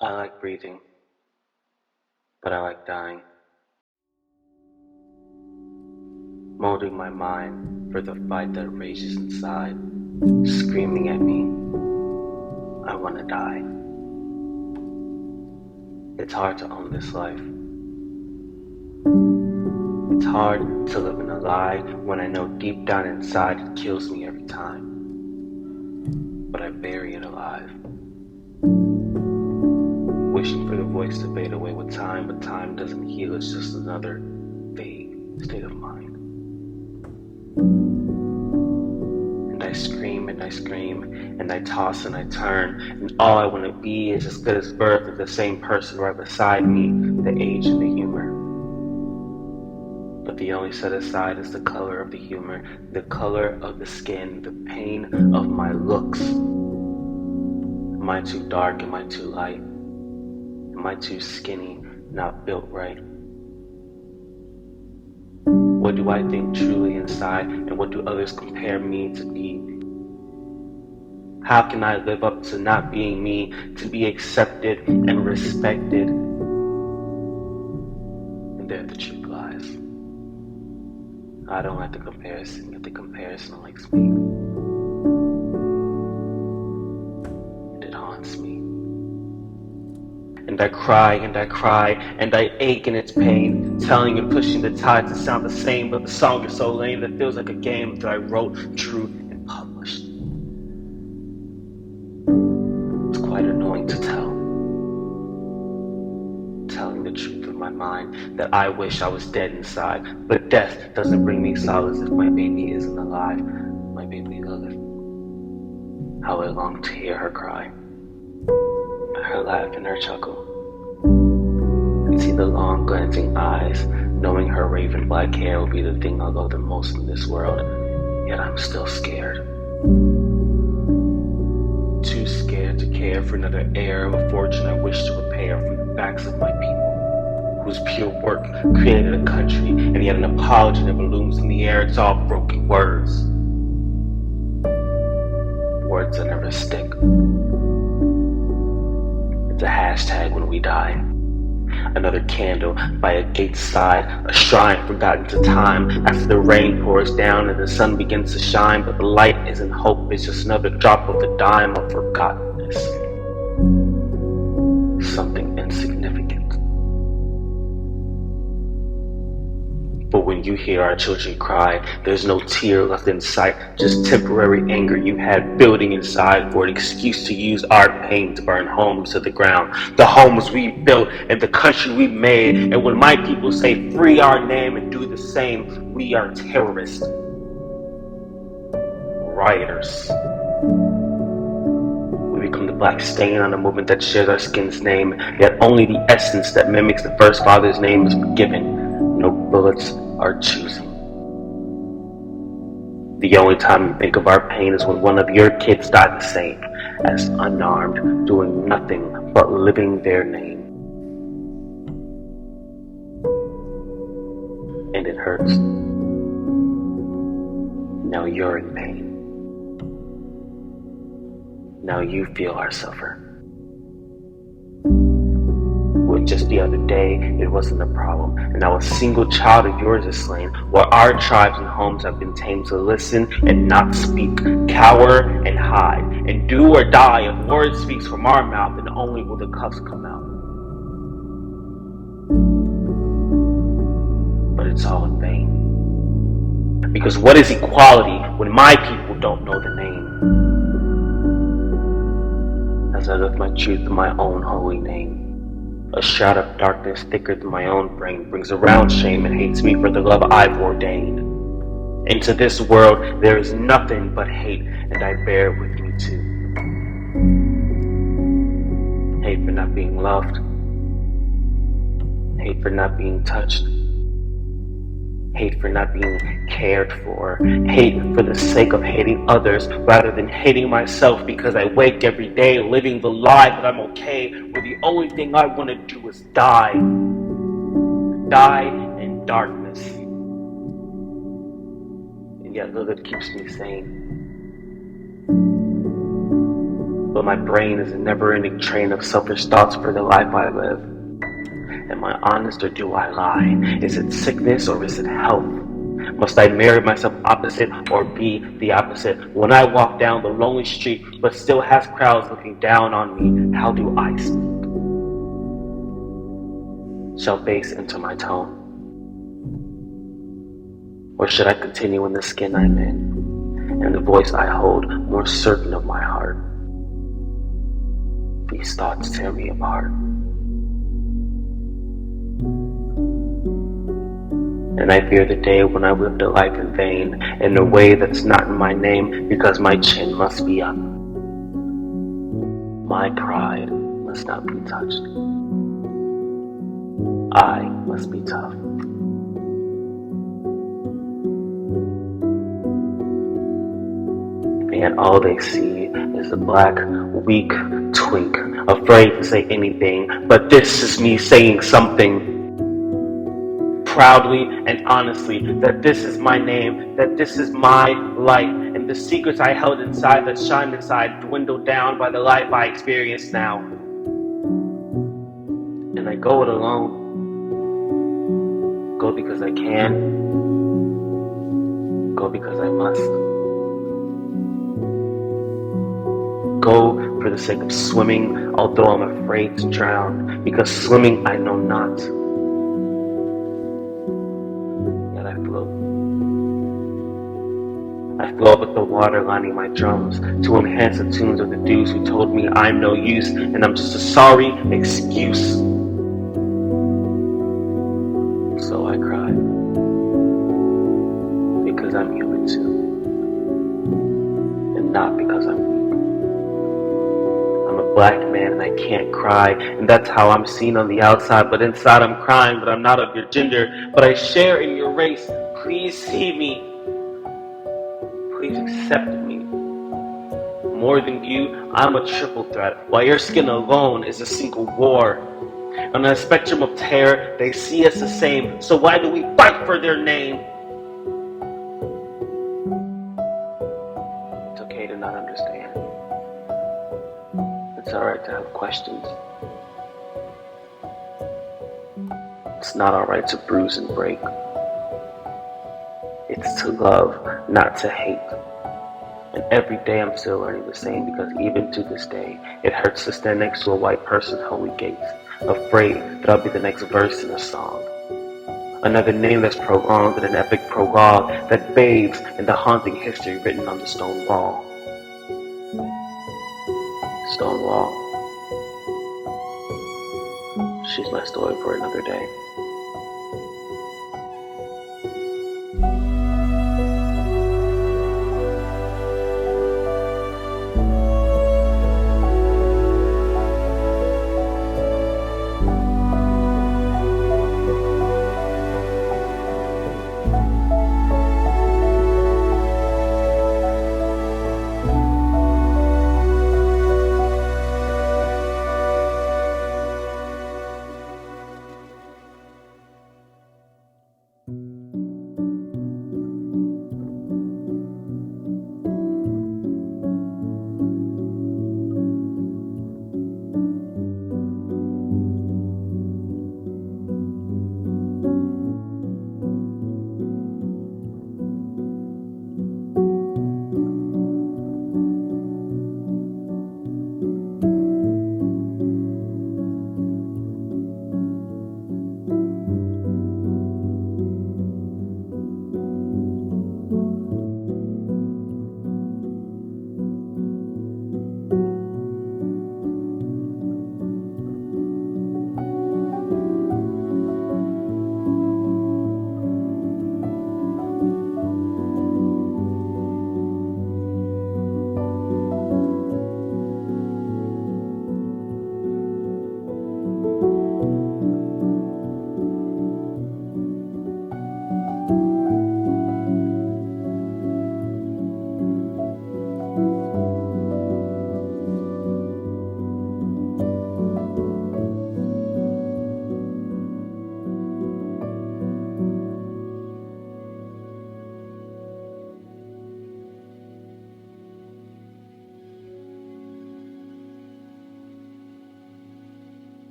I like breathing, but I like dying. Molding my mind for the fight that rages inside, screaming at me, I wanna die. It's hard to own this life. It's hard to live in a lie when I know deep down inside it kills me every time. But I bury it alive. Wishing for the voice to fade away with time, but time doesn't heal, it's just another vague state of mind. And I scream and I scream, and I toss and I turn, and all I want to be is as good as birth of the same person right beside me, the age and the humor. But the only set aside is the color of the humor, the color of the skin, the pain of my looks. Am I too dark? Am I too light? Am I too skinny, not built right? What do I think truly inside, and what do others compare me to be? How can I live up to not being me, to be accepted and respected? And there the truth lies. I don't like the comparison, yet the comparison likes me. And it haunts me. And I cry and I cry and I ache in its pain, telling and pushing the tide to sound the same, but the song is so lame that it feels like a game that I wrote, drew, and published. It's quite annoying to tell. Telling the truth of my mind that I wish I was dead inside, but death doesn't bring me solace if my baby isn't alive. My baby Lilith. How I long to hear her cry, her laugh and her chuckle, and see the long glancing eyes, knowing her raven black hair will be the thing I love the most in this world, yet I'm still scared. Too scared to care for another heir of a fortune I wish to repair from the backs of my people, whose pure work created a country, and yet an apology that balloons in the air. It's all broken words. Words that never stick. It's a hashtag when we die. Another candle by a gate's side, a shrine forgotten to time after the rain pours down and the sun begins to shine, but the light isn't hope, it's just another drop of the dime of forgottenness. Something insignificant. But when you hear our children cry, there's no tear left in sight, just temporary anger you had building inside for an excuse to use our pain to burn homes to the ground. The homes we built and the country we made. And when my people say free our name and do the same, we are terrorists. Rioters. We become the black stain on a movement that shares our skin's name, yet only the essence that mimics the first father's name is forgiven. No bullets are choosing. The only time you think of our pain is when one of your kids died the same, as unarmed, doing nothing but living their name. And it hurts. Now you're in pain. Now you feel our suffer. When just the other day it wasn't a problem, and now a single child of yours is slain, while our tribes and homes have been tamed to listen and not speak, cower and hide, and do or die. If word speaks from our mouth, then only will the cuffs come out. But it's all in vain. Because what is equality when my people don't know the name? As I lift my truth in my own holy name, a shroud of darkness thicker than my own brain brings around shame and hates me for the love I've ordained. Into this world there is nothing but hate, and I bear it with me too. Hate for not being loved. Hate for not being touched. Hate for not being cared for. Hate for the sake of hating others rather than hating myself, because I wake every day living the lie that I'm okay, where the only thing I want to do is die. Die in darkness. And yet Lilith keeps me sane. but my brain is a never-ending train of selfish thoughts for the life I live. Am I honest or do I lie? Is it sickness or is it health? Must I marry myself opposite or be the opposite? When I walk down the lonely street but still has crowds looking down on me, how do I speak? Shall bass enter my tone? Or should I continue in the skin I'm in, and the voice I hold more certain of my heart? These thoughts tear me apart. And I fear the day when I lived a life in vain, in a way that's not in my name, because my chin must be up. My pride must not be touched. I must be tough. And all they see is a black, weak twink, afraid to say anything, but this is me saying something. Proudly and honestly, that this is my name, that this is my life, and the secrets I held inside that shine inside dwindle down by the life I experience now. And I go it alone. Go because I can. Go because I must. Go for the sake of swimming, although I'm afraid to drown, because swimming I know not. I float with the water lining my drums to enhance the tunes of the dudes who told me I'm no use and I'm just a sorry excuse. So I cry, because I'm human too, and not because I'm weak. I'm a black man and I can't cry, and that's how I'm seen on the outside, but inside I'm crying, but I'm not of your gender, but I share in your race. Please see me. Please accept me. More than you, I'm a triple threat, while your skin alone is a single war. On a spectrum of terror, they see us the same, so why do we fight for their name? It's okay to not understand. It's alright to have questions. It's not alright to bruise and break. It's to love, not to hate. And every day I'm still learning the same, because even to this day, it hurts to stand next to a white person's holy gates, afraid that I'll be the next verse in a song. Another nameless prolonged in an epic prologue that bathes in the haunting history written on the stone wall. Stone wall. She's my story for another day.